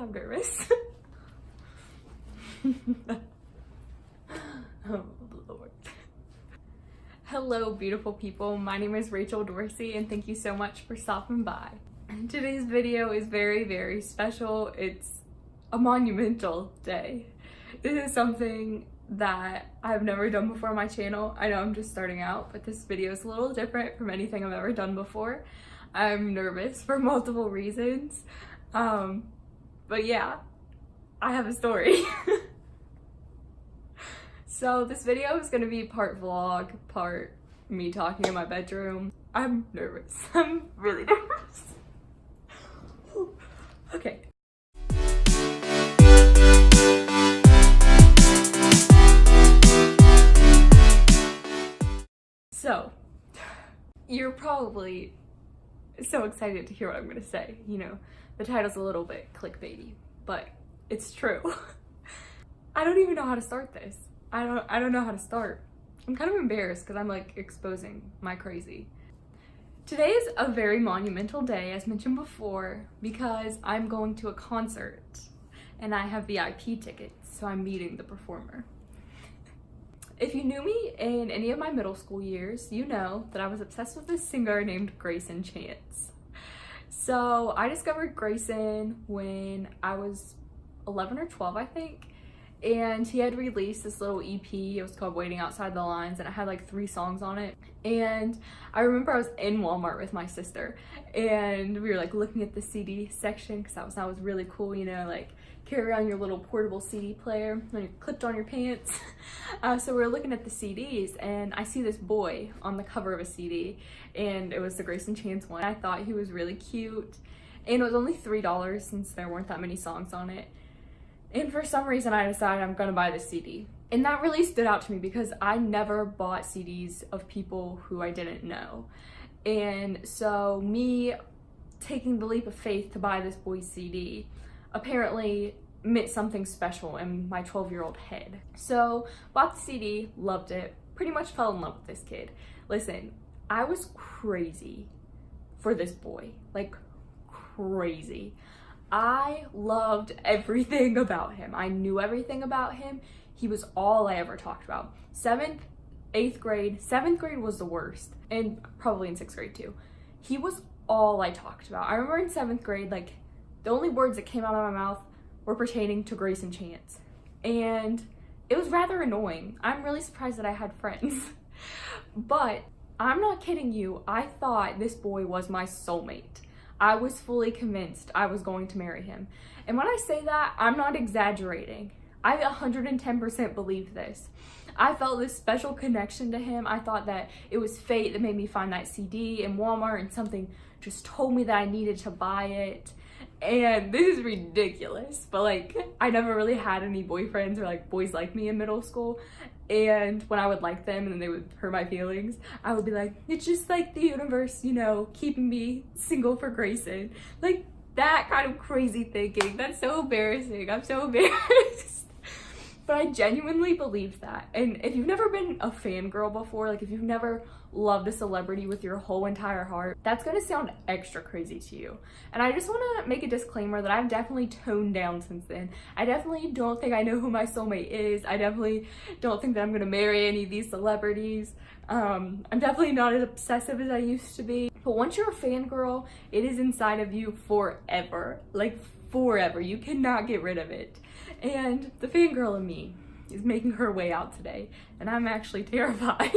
I'm nervous. Oh, Lord. Hello, beautiful people. My name is Rachel Dorsey, and thank you so much for stopping by. Today's video is very, very special. It's a monumental day. This is something that I've never done before on my channel. I know I'm just starting out, but this video is a little different from anything I've ever done before. I'm nervous for multiple reasons. But yeah, I have a story. So this video is gonna be part vlog, part me talking in my bedroom. I'm nervous. I'm really nervous. Okay. So, you're probably so excited to hear what I'm gonna say. You know, the title's a little bit clickbaity, but it's true. I don't even know how to start this. I don't know how to start. I'm kind of embarrassed because I'm like exposing my crazy. Today is a very monumental day, as mentioned before, because I'm going to a concert and I have VIP tickets, so I'm meeting the performer. If you knew me in any of my middle school years, you know that I was obsessed with this singer named Grayson Chance. So I discovered Grayson when I was 11 or 12, I think. And he had released this little EP. It was called Waiting Outside the Lines, and it had like 3 songs on it. And I remember I was in Walmart with my sister, and we were like looking at the CD section because that was really cool, you know, like carry around your little portable CD player when you're clipped on your pants. So we were looking at the CDs, and I see this boy on the cover of a CD, and it was the Grayson Chance one. I thought he was really cute, and it was only $3 since there weren't that many songs on it. And for some reason, I decided I'm gonna buy this CD. And that really stood out to me because I never bought CDs of people who I didn't know. And so me taking the leap of faith to buy this boy's CD apparently meant something special in my 12-year-old head. So bought the CD, loved it, pretty much fell in love with this kid. Listen, I was crazy for this boy, like crazy. I loved everything about him. I knew everything about him. He was all I ever talked about. 7th, 8th grade, 7th grade was the worst, and probably in 6th grade too. He was all I talked about. I remember in 7th grade, like, the only words that came out of my mouth were pertaining to Grayson Chance. And it was rather annoying. I'm really surprised that I had friends. But I'm not kidding you, I thought this boy was my soulmate. I was fully convinced I was going to marry him. And when I say that, I'm not exaggerating. I 110% believe this. I felt this special connection to him. I thought that it was fate that made me find that CD in Walmart, and something just told me that I needed to buy it. And this is ridiculous, but like, I never really had any boyfriends or like boys like me in middle school. And when I would like them and then they would hurt my feelings, I would be like, it's just like the universe, you know, keeping me single for Grayson. Like that kind of crazy thinking. That's so embarrassing. I'm so embarrassed. But I genuinely believe that. And if you've never been a fangirl before, like if you've never loved a celebrity with your whole entire heart, that's gonna sound extra crazy to you. And I just wanna make a disclaimer that I've definitely toned down since then. I definitely don't think I know who my soulmate is. I definitely don't think that I'm gonna marry any of these celebrities. I'm definitely not as obsessive as I used to be. But once you're a fangirl, it is inside of you forever. Like forever. You cannot get rid of it. And the fangirl in me is making her way out today, and I'm actually terrified.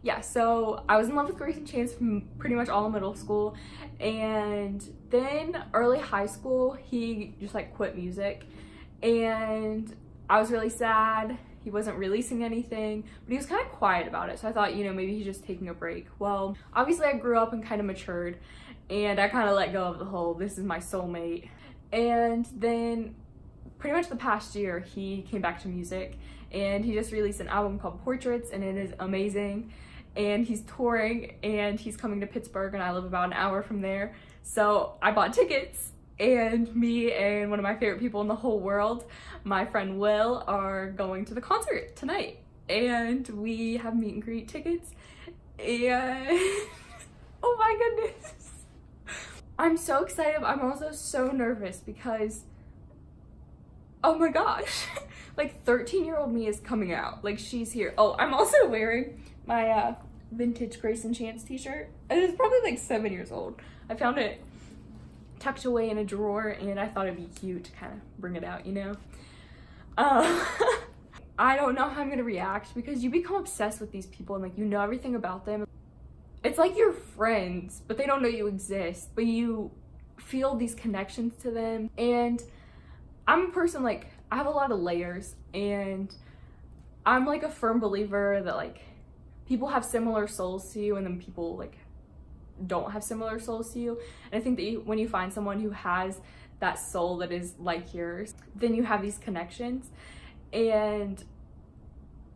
Yeah, so I was in love with Grayson Chance from pretty much all of middle school, and then early high school, he just like quit music, and I was really sad. He wasn't releasing anything, but he was kind of quiet about it, so I thought, you know, maybe he's just taking a break. Well, obviously I grew up and kind of matured, and I kind of let go of the whole, this is my soulmate. And then pretty much the past year, he came back to music, and he just released an album called Portraits, and it is amazing. And he's touring, and he's coming to Pittsburgh, and I live about an hour from there. So I bought tickets, and me and one of my favorite people in the whole world, my friend Will, are going to the concert tonight. And we have meet and greet tickets, and oh my goodness. I'm so excited. I'm also so nervous because oh my gosh, like 13-year-old me is coming out. Like she's here. Oh, I'm also wearing my vintage Grace and Chance t-shirt. It is probably like 7 years old. I found it tucked away in a drawer and I thought it'd be cute to kind of bring it out, you know? I don't know how I'm gonna react because you become obsessed with these people and like you know everything about them. It's like you're friends, but they don't know you exist, but you feel these connections to them. And I'm a person, like, I have a lot of layers, and I'm like a firm believer that like people have similar souls to you and then people like don't have similar souls to you. And I think that when you find someone who has that soul that is like yours, then you have these connections. And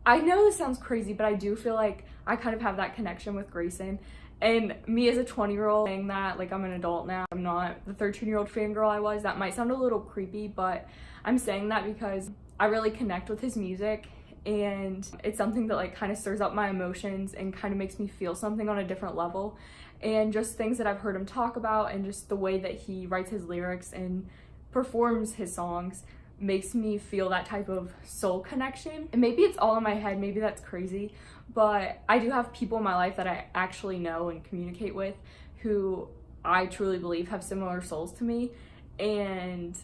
I know this sounds crazy, but I do feel like I kind of have that connection with Grayson. And me as a 20-year-old saying that, like I'm an adult now, I'm not the 13-year-old fangirl I was. That might sound a little creepy, but I'm saying that because I really connect with his music and it's something that like kind of stirs up my emotions and kind of makes me feel something on a different level. And just things that I've heard him talk about and just the way that he writes his lyrics and performs his songs makes me feel that type of soul connection. And maybe it's all in my head, maybe that's crazy, but I do have people in my life that I actually know and communicate with who I truly believe have similar souls to me, and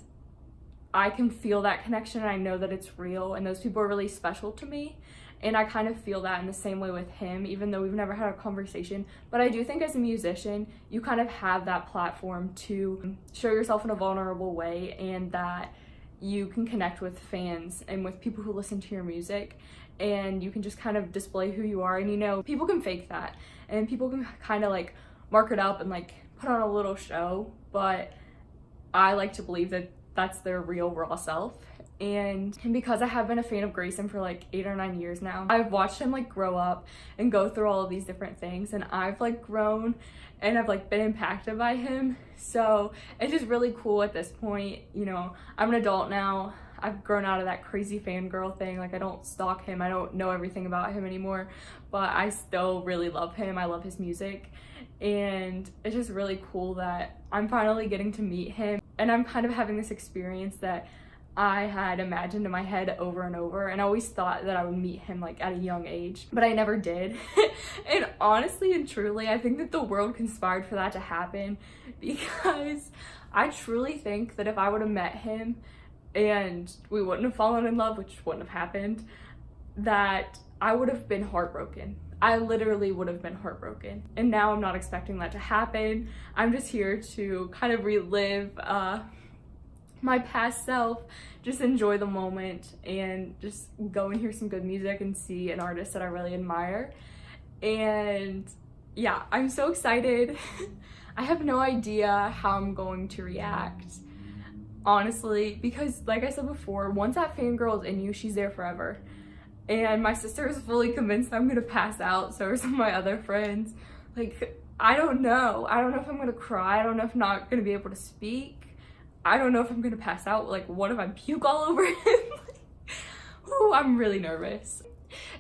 I can feel that connection and I know that it's real, and those people are really special to me. And I kind of feel that in the same way with him, even though we've never had a conversation. But I do think as a musician, you kind of have that platform to show yourself in a vulnerable way, and that you can connect with fans and with people who listen to your music, and you can just kind of display who you are. And you know, people can fake that and people can kind of like mark it up and like put on a little show, but I like to believe that that's their real raw self. And because I have been a fan of Grayson for like 8 or 9 years now, I've watched him like grow up and go through all of these different things, and I've like grown and I've like been impacted by him. So it's just really cool at this point. You know, I'm an adult now. I've grown out of that crazy fangirl thing. Like I don't stalk him, I don't know everything about him anymore, but I still really love him. I love his music, and it's just really cool that I'm finally getting to meet him, and I'm kind of having this experience that I had imagined in my head over and over, and I always thought that I would meet him like at a young age, but I never did. And honestly and truly, I think that the world conspired for that to happen, because I truly think that if I would have met him and we wouldn't have fallen in love, which wouldn't have happened, that I would have been heartbroken. I literally would have been heartbroken. And now I'm not expecting that to happen. I'm just here to kind of relive my past self, just enjoy the moment and just go and hear some good music and see an artist that I really admire. And yeah, I'm so excited. I have no idea how I'm going to react, honestly, because like I said before, once that fangirl is in you, she's there forever. And my sister is fully convinced I'm gonna pass out, so are some of my other friends. Like, I don't know if I'm gonna cry. I don't know if I'm not gonna be able to speak. I don't know if I'm gonna pass out. Like, what if I puke all over him? Oh, I'm really nervous.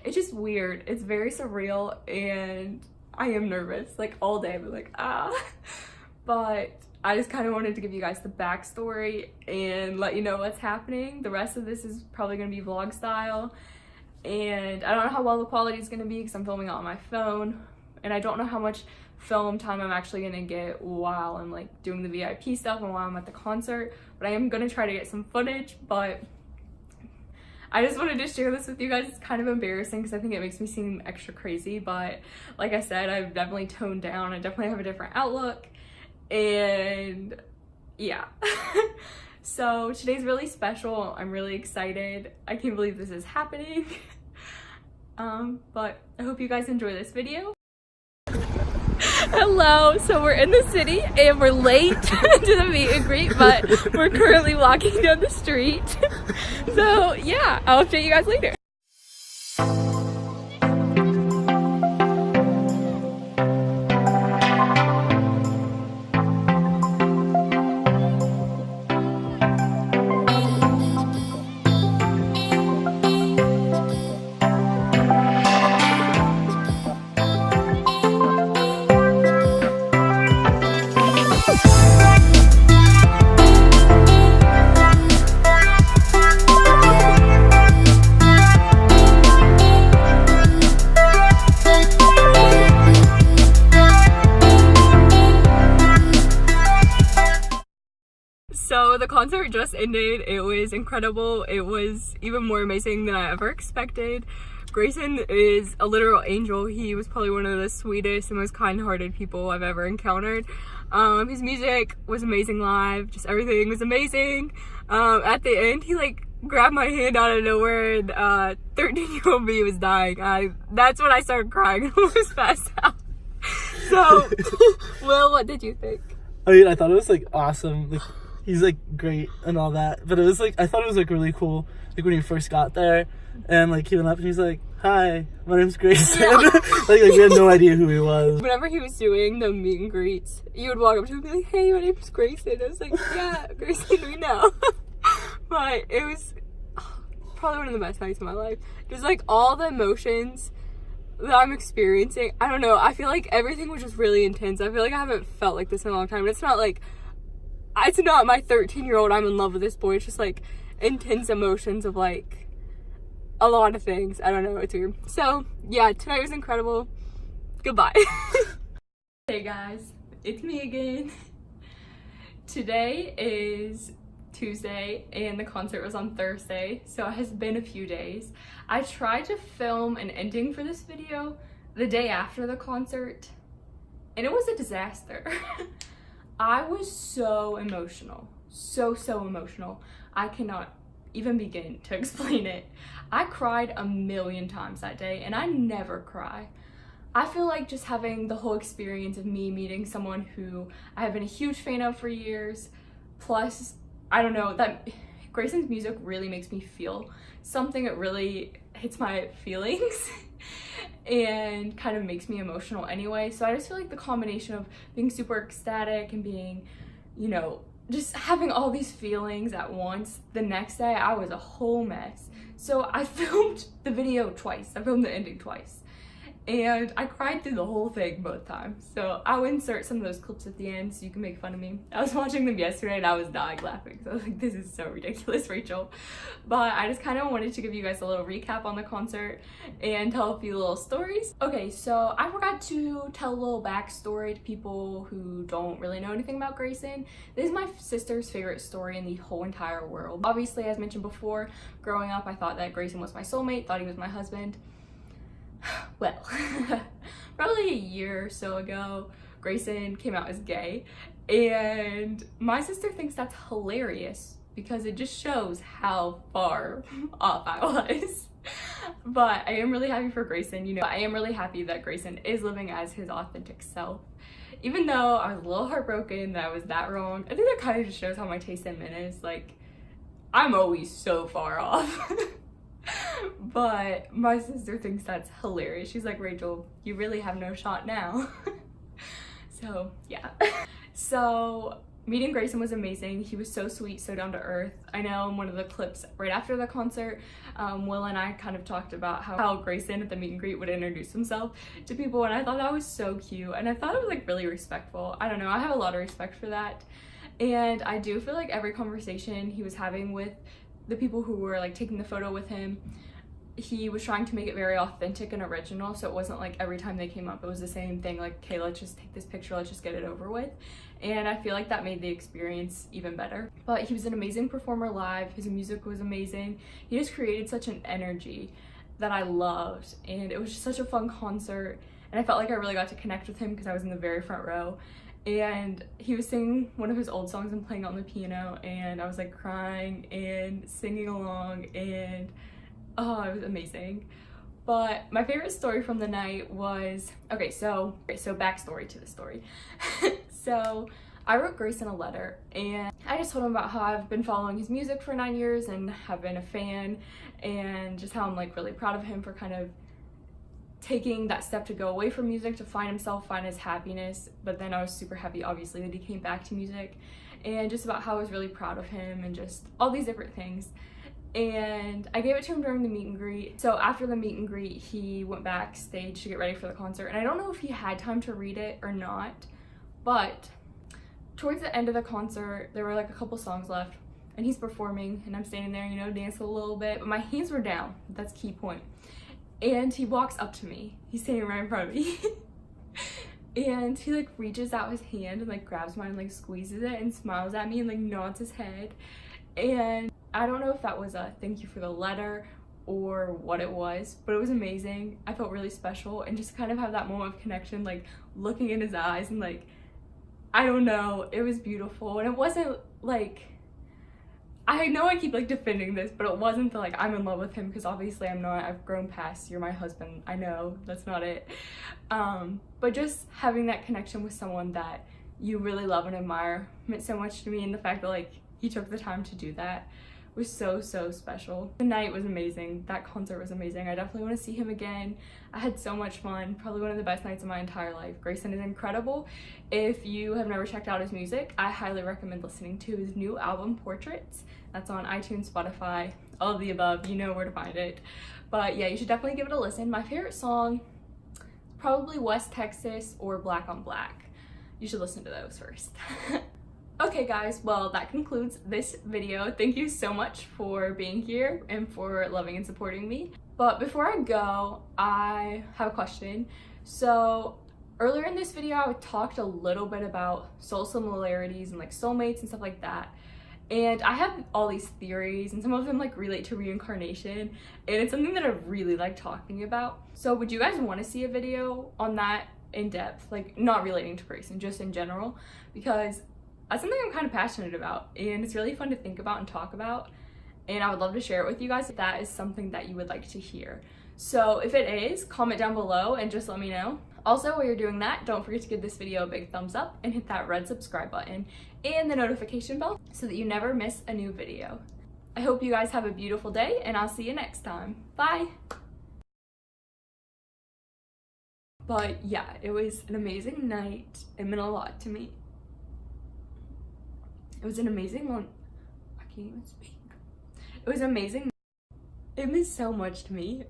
It's just weird. It's very surreal, and I am nervous. Like, all day I'm like, ah. But I just kind of wanted to give you guys the backstory and let you know what's happening. The rest of this is probably gonna be vlog style, and I don't know how well the quality is gonna be because I'm filming it on my phone, and I don't know how much film time I'm actually gonna get while I'm like doing the VIP stuff and while I'm at the concert, but I am gonna try to get some footage. But I just wanted to share this with you guys. It's kind of embarrassing because I think it makes me seem extra crazy, but like I said, I've definitely toned down. I definitely have a different outlook, and yeah. So today's really special. I'm really excited. I can't believe this is happening. But I hope you guys enjoy this video. Hello, so we're in the city and we're late to the meet and greet, but we're currently walking down the street. So yeah, I'll update you guys later. So the concert just ended. It was incredible. It was even more amazing than I ever expected. Grayson is a literal angel. He was probably one of the sweetest and most kind-hearted people I've ever encountered. His music was amazing live. Just everything was amazing. At the end, he like grabbed my hand out of nowhere, and 13-year-old me was dying. That's when I started crying and almost passed out. So, Will, what did you think? I mean, I thought it was like awesome. Like, he's like great and all that, but it was like, I thought it was like really cool. Like when he first got there, and like he went up and he's like, "Hi, my name's Grayson." Yeah. like we had no idea who he was. Whenever he was doing the meet and greets, you would walk up to him and be like, "Hey, my name's Grayson." I was like, "Yeah, Grayson, we know." But it was probably one of the best nights of my life. Just like all the emotions that I'm experiencing. I don't know. I feel like everything was just really intense. I feel like I haven't felt like this in a long time. And it's not my 13-year-old, I'm in love with this boy. It's just like intense emotions of like a lot of things. I don't know. It's weird. So yeah, tonight was incredible. Goodbye. Hey guys, it's me again. Today is Tuesday and the concert was on Thursday, so it has been a few days. I tried to film an ending for this video the day after the concert and it was a disaster. I was so emotional, so emotional. I cannot even begin to explain it. I cried a million times that day and I never cry. I feel like just having the whole experience of me meeting someone who I have been a huge fan of for years, plus I don't know, that Grayson's music really makes me feel something. That really hits my feelings and kind of makes me emotional anyway. So I just feel like the combination of being super ecstatic and being, you know, just having all these feelings at once. The next day I was a whole mess. So I filmed the video twice. I filmed the ending twice. And I cried through the whole thing both times. So I'll insert some of those clips at the end so you can make fun of me. I was watching them yesterday and I was dying laughing. So I was like, this is so ridiculous, Rachel. But I just kind of wanted to give you guys a little recap on the concert and tell a few little stories. Okay, so I forgot to tell a little backstory to people who don't really know anything about Grayson. This is my sister's favorite story in the whole entire world. Obviously, as mentioned before, growing up, I thought that Grayson was my soulmate, thought he was my husband. Well, probably a year or so ago, Grayson came out as gay, and my sister thinks that's hilarious because it just shows how far off I was. But I am really happy for Grayson, you know. I am really happy that Grayson is living as his authentic self. Even though I was a little heartbroken that I was that wrong, I think that kind of just shows how my taste in men is. Like, I'm always so far off. But my sister thinks that's hilarious. She's like, Rachel, you really have no shot now. So yeah. So meeting Grayson was amazing. He was so sweet, so down to earth. I know in one of the clips right after the concert, Will and I kind of talked about how Grayson at the meet and greet would introduce himself to people, and I thought that was so cute, and I thought it was like really respectful. I don't know, I have a lot of respect for that. And I do feel like every conversation he was having with the people who were like taking the photo with him, he was trying to make it very authentic and original, so it wasn't like every time they came up it was the same thing, like, okay, let's just take this picture, let's just get it over with. And I feel like that made the experience even better. But he was an amazing performer live. His music was amazing. He just created such an energy that I loved, and it was just such a fun concert, and I felt like I really got to connect with him because I was in the very front row. And he was singing one of his old songs and playing on the piano, and I was like crying and singing along, and oh, it was amazing. But my favorite story from the night was, okay, so backstory to the story. So I wrote Grayson a letter, and I just told him about how I've been following his music for 9 years and have been a fan, and just how I'm like really proud of him for kind of taking that step to go away from music to find himself, find his happiness. But then I was super happy, obviously, that he came back to music, and just about how I was really proud of him and just all these different things. And I gave it to him during the meet and greet. So after the meet and greet, he went backstage to get ready for the concert, and I don't know if he had time to read it or not, but towards the end of the concert, there were like a couple songs left, and he's performing, and I'm standing there, you know, dancing a little bit, but my hands were down. That's key point. And he walks up to me. He's standing right in front of me. And he like reaches out his hand and like grabs mine and like squeezes it and smiles at me and like nods his head. And I don't know if that was a thank you for the letter or what it was, but it was amazing. I felt really special, and just kind of have that moment of connection, like looking in his eyes, and like, I don't know, it was beautiful. And it wasn't like, I know I keep like defending this, but it wasn't the like I'm in love with him, because obviously I'm not. I've grown past you're my husband. I know that's not it. But just having that connection with someone that you really love and admire meant so much to me, and the fact that like he took the time to do that was so special. The night was amazing. That concert was amazing. I definitely want to see him again. I had so much fun. Probably one of the best nights of my entire life. Grayson is incredible. If you have never checked out his music, I highly recommend listening to his new album, Portraits. That's on iTunes, Spotify, all of the above. You know where to find it. But yeah, you should definitely give it a listen. My favorite song, probably West Texas or Black on Black. You should listen to those first. Okay guys, well that concludes this video. Thank you so much for being here and for loving and supporting me. But before I go, I have a question. So earlier in this video, I talked a little bit about soul similarities and like soulmates and stuff like that. And I have all these theories, and some of them like relate to reincarnation, and it's something that I really like talking about. So would you guys want to see a video on that in depth, like not relating to Grayson, just in general? Because that's something I'm kind of passionate about, and it's really fun to think about and talk about, and I would love to share it with you guys if that is something that you would like to hear. So if it is, comment down below and just let me know. Also, while you're doing that, don't forget to give this video a big thumbs up and hit that red subscribe button and the notification bell so that you never miss a new video. I hope you guys have a beautiful day, and I'll see you next time. Bye! But yeah, it was an amazing night. It meant a lot to me. It was an amazing one. I can't even speak. It was amazing. It meant so much to me.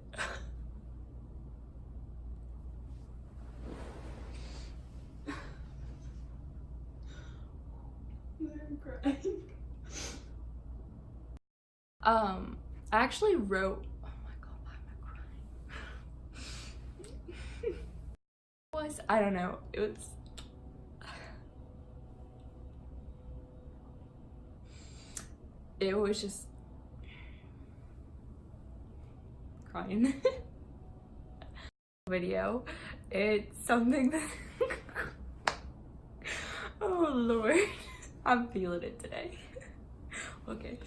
I'm crying. I actually wrote. Oh my god, why am I crying? I don't know. It was. It was just crying. Video. It's something that oh Lord, I'm feeling it today. Okay.